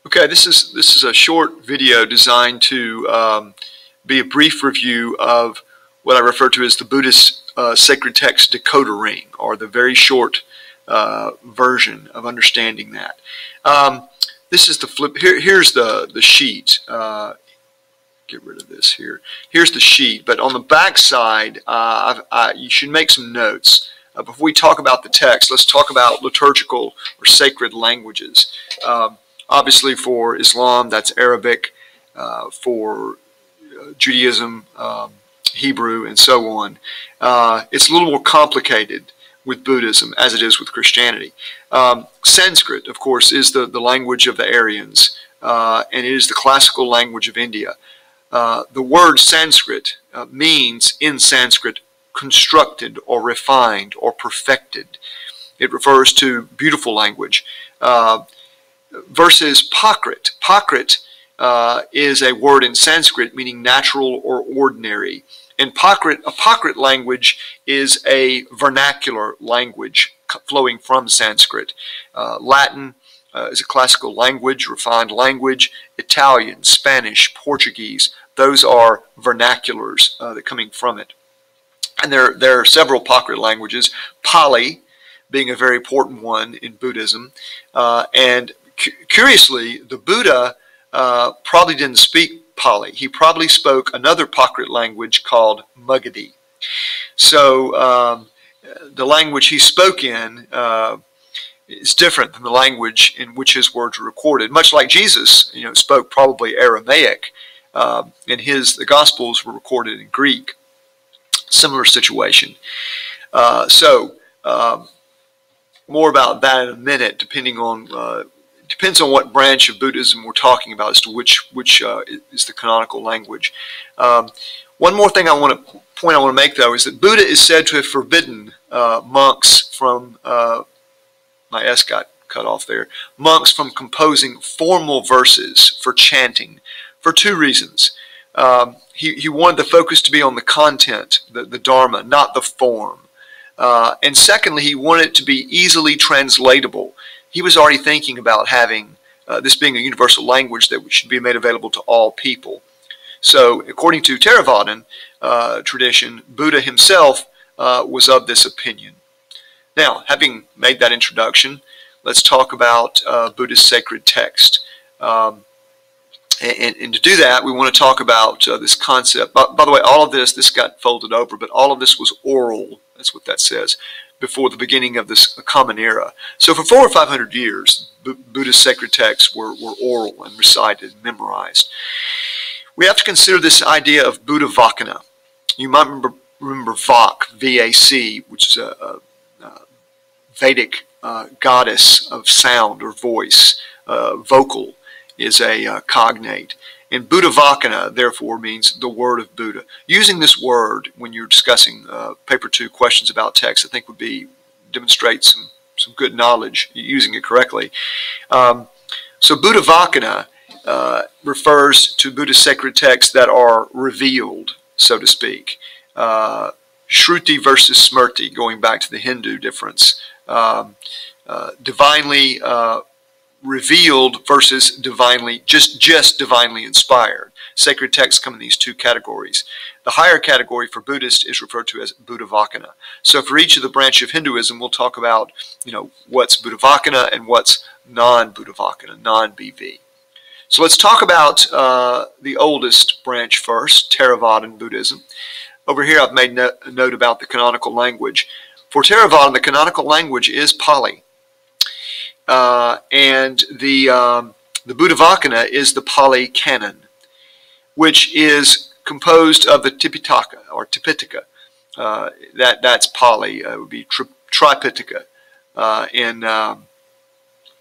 Okay, this is a short video designed to be a brief review of what I refer to as the Buddhist sacred text decoder ring, or the very short version of understanding that. This is the flip. Here's the sheet. Get rid of this here. Here's the sheet, but on the back side, you should make some notes. Before we talk about the text, let's talk about liturgical or sacred languages. Obviously, for Islam, that's Arabic. For Judaism, Hebrew, and so on. It's a little more complicated with Buddhism as it is with Christianity. Sanskrit, of course, is the language of the Aryans, and it is the classical language of India. The word Sanskrit means, in Sanskrit, constructed or refined or perfected. It refers to beautiful language. Versus Prakrit. Prakrit is a word in Sanskrit meaning natural or ordinary. And a Prakrit language is a vernacular language flowing from Sanskrit. Latin is a classical language, refined language. Italian, Spanish, Portuguese, those are vernaculars that are coming from it. And there are several Prakrit languages, Pali being a very important one in Buddhism. And curiously, the Buddha probably didn't speak Pali. He probably spoke another Prakrit language called Magadhi. So the language he spoke in is different than the language in which his words were recorded. Much like Jesus, spoke probably Aramaic, and the Gospels were recorded in Greek. Similar situation. More about that in a minute, depends on what branch of Buddhism we're talking about as to which is the canonical language. One more thing I want to make, though, is that Buddha is said to have forbidden monks from my S got cut off there. Monks from composing formal verses for chanting for two reasons. He wanted the focus to be on the content, the Dharma, not the form. And secondly, he wanted it to be easily translatable. He was already thinking about having this being a universal language that should be made available to all people. So, according to Theravadan tradition, Buddha himself was of this opinion. Now, having made that introduction, let's talk about Buddhist sacred text. And to do that, we want to talk about this concept. By the way, all of this got folded over, but all of this was oral. That's what that says, before the beginning of this common era. So for 400 or 500 years, Buddhist sacred texts were oral and recited and memorized. We have to consider this idea of Buddha Vakana. You might remember Vak, V-A-C, which is a Vedic goddess of sound or voice. Vocal is a cognate. And Buddha Vakana, therefore, means the word of Buddha. Using this word when you're discussing paper 2 questions about text, I think would demonstrate some good knowledge using it correctly. So Buddha Vakana refers to Buddhist sacred texts that are revealed, so to speak. Shruti versus Smrti, going back to the Hindu difference. Divinely revealed versus divinely, just divinely inspired. Sacred texts come in these two categories. The higher category for Buddhist is referred to as Buddha Vakana. So for each of the branch of Hinduism, we'll talk about, what's Buddha Vakana and what's non-Buddha Vakana, non-BV. So let's talk about the oldest branch first, Theravadan Buddhism. Over here I've made a note about the canonical language. For Theravadan, the canonical language is Pali. And the Buddha Vakana is the Pali canon, which is composed of the Tipitaka or Tipitaka. That's Pali. It would be Tripitaka in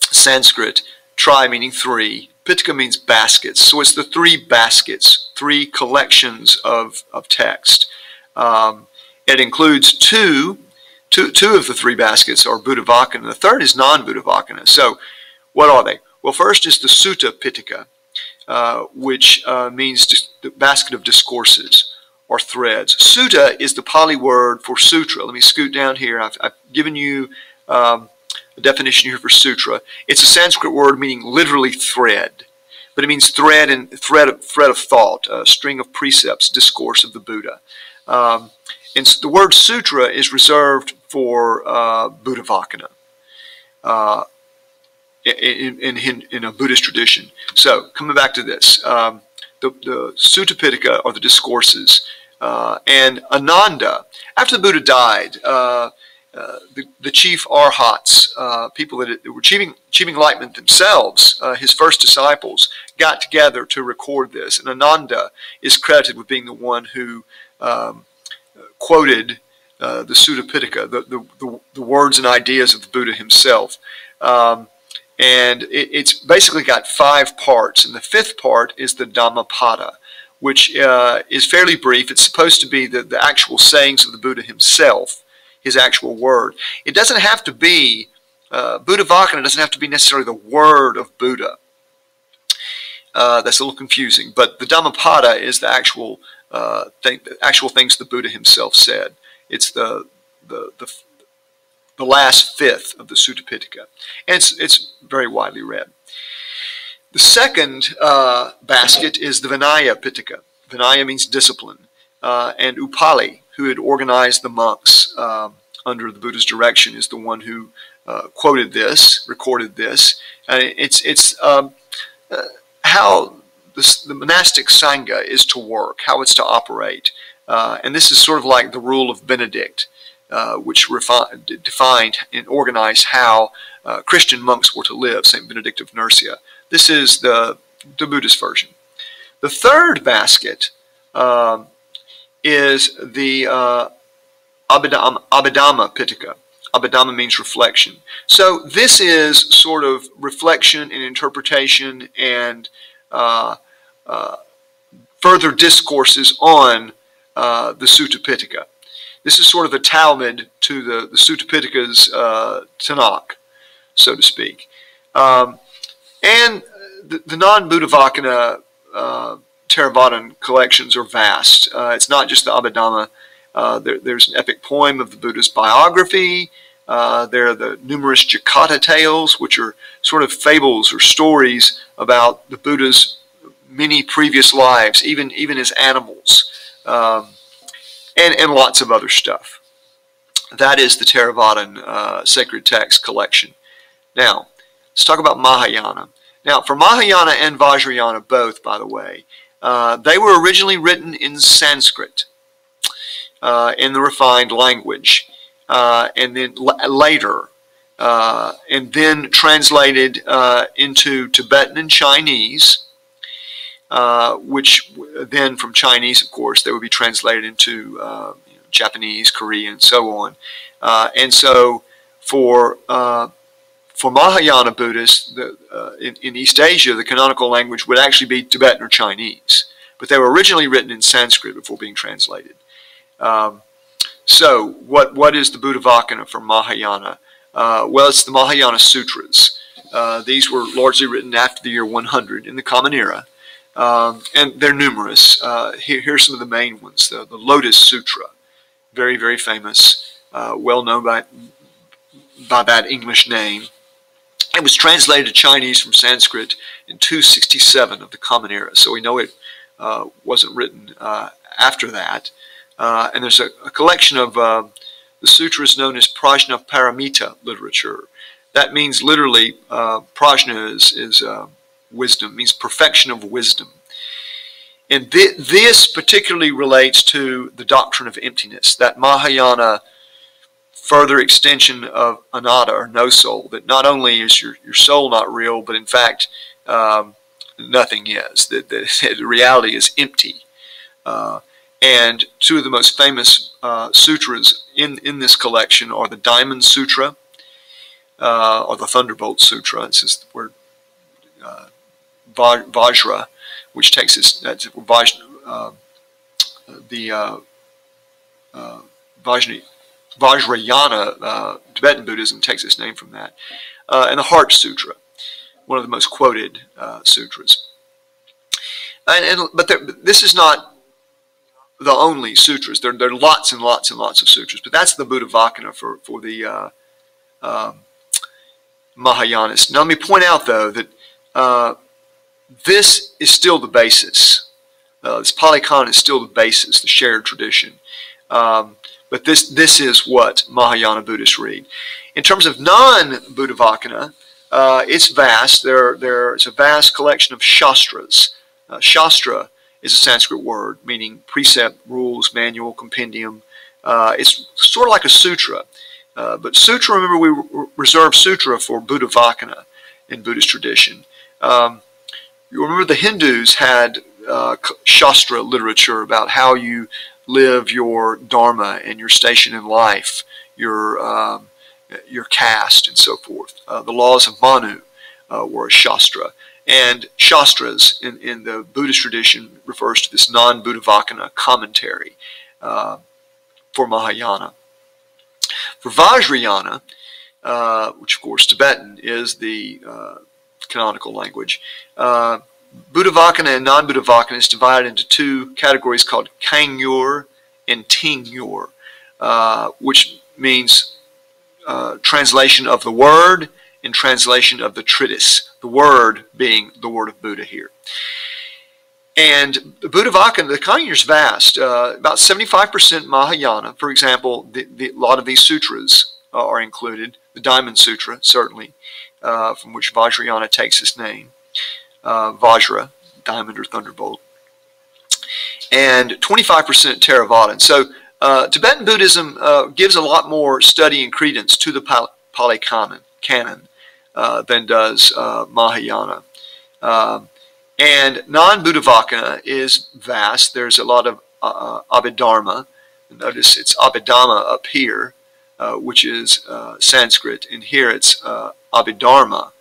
Sanskrit. Tri meaning three. Pitaka means baskets. So it's the three baskets, three collections of text. It includes two of the three baskets are Buddha Vakana, and the third is non-Buddha Vakana. So what are they? Well, first is the Sutta Pitaka, which means the basket of discourses or threads. Sutta is the Pali word for sutra. Let me scoot down here. I've given you a definition here for sutra. It's a Sanskrit word meaning literally thread, but it means thread and thread of thought, a string of precepts, discourse of the Buddha. And the word sutra is reserved for Buddhavacana in a Buddhist tradition. So coming back to this, the Sutta Pitaka are the discourses, and Ananda, after the Buddha died, the chief arhats, people that were achieving enlightenment themselves, his first disciples, got together to record this. And Ananda is credited with being the one who quoted the Sutta Pitaka, the words and ideas of the Buddha himself. And it's basically got 5 parts, and the 5th part is the Dhammapada, which is fairly brief. It's supposed to be the actual sayings of the Buddha himself, his actual word. It doesn't have to be, Buddhavacana doesn't have to be necessarily the word of Buddha. That's a little confusing, but the Dhammapada is the actual things the Buddha himself said. It's the last 5th of the Sutta Pitaka, and it's very widely read. The second basket is the Vinaya Pitaka. Vinaya means discipline, and Upali, who had organized the monks under the Buddha's direction, is the one who quoted this, recorded this. It's how the monastic sangha is to work, how it's to operate, and this is sort of like the rule of Benedict, which defined and organized how Christian monks were to live, St. Benedict of Nursia. This is the Buddhist version. The third basket is the Abhidhamma Pitaka. Abhidhamma means reflection. So this is sort of reflection and interpretation and further discourses on the Sutta Pitaka. This is sort of a Talmud to the Sutta Pitaka's Tanakh, so to speak. And the non-Buddhavacana Theravadan collections are vast. It's not just the Abhidhamma. There's an epic poem of the Buddha's biography. There are the numerous Jataka tales, which are sort of fables or stories about the Buddha's many previous lives, even as animals, and lots of other stuff. That is the Theravadan sacred text collection. Now, let's talk about Mahayana. Now, for Mahayana and Vajrayana both, by the way, they were originally written in Sanskrit, in the refined language, and then later, and then translated into Tibetan and Chinese, which then from Chinese, of course, they would be translated into Japanese, Korean, and so on. And so for Mahayana Buddhists in East Asia, the canonical language would actually be Tibetan or Chinese, but they were originally written in Sanskrit before being translated. So what is the Buddhavacana for Mahayana? Well, it's the Mahayana Sutras. These were largely written after the year 100 in the Common Era, and they're numerous. Here's some of the main ones. The Lotus Sutra, very, very famous, well known by that English name. It was translated to Chinese from Sanskrit in 267 of the Common Era, so we know it wasn't written after that. And there's a collection of the sutras known as Prajna Paramita literature. That means literally, Prajna is wisdom, means perfection of wisdom. And this particularly relates to the doctrine of emptiness, that Mahayana further extension of anatta, or no soul, that not only is your soul not real, but in fact nothing is, that the reality is empty. And two of the most famous sutras in this collection are the Diamond Sutra, or the Thunderbolt Sutra. This is the word Vajra, which takes its, Vajrayana, Tibetan Buddhism, takes its name from that. And the Heart Sutra, one of the most quoted sutras. But this is not the only sutras. There are lots and lots and lots of sutras, but that's the Buddhavacana for the Mahayanists. Now let me point out though that this is still the basis. This Pali Canon is still the basis, the shared tradition. But this is what Mahayana Buddhists read. In terms of non-Buddhavacana, it's vast. There's a vast collection of shastras. Shastra is a Sanskrit word meaning precept, rules, manual, compendium. It's sort of like a sutra. But sutra, remember, we reserve sutra for Buddhavacana in Buddhist tradition. You remember the Hindus had Shastra literature about how you live your dharma and your station in life, your caste, and so forth. The laws of Manu were a Shastra. And Shastras in the Buddhist tradition refers to this non-Buddhavacana commentary for Mahayana. For Vajrayana, which of course Tibetan is the canonical language, Buddhavacana and non-Buddhavacana is divided into two categories called Kangyur and Tingyur, which means translation of the word and translation of the treatise, the word being the word of Buddha here. And the Buddhavacana, the Kangyur is vast, about 75% Mahayana. For example, a lot of these sutras are included, the Diamond Sutra, certainly, from which Vajrayana takes its name. Vajra, diamond or thunderbolt, and 25% Theravadan. So Tibetan Buddhism gives a lot more study and credence to the Pali Canon than does Mahayana. And non-Buddhavacana is vast. There's a lot of Abhidharma. Notice it's Abhidhamma up here, which is Sanskrit, and here it's Abhidharma.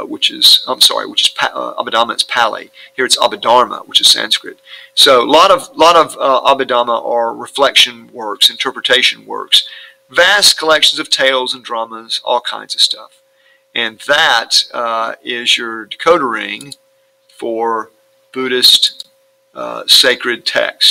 Which is Abhidhamma, it's Pali. Here it's Abhidharma, which is Sanskrit. So a lot of Abhidhamma are reflection works, interpretation works, vast collections of tales and dramas, all kinds of stuff. And that is your decoder ring for Buddhist sacred texts.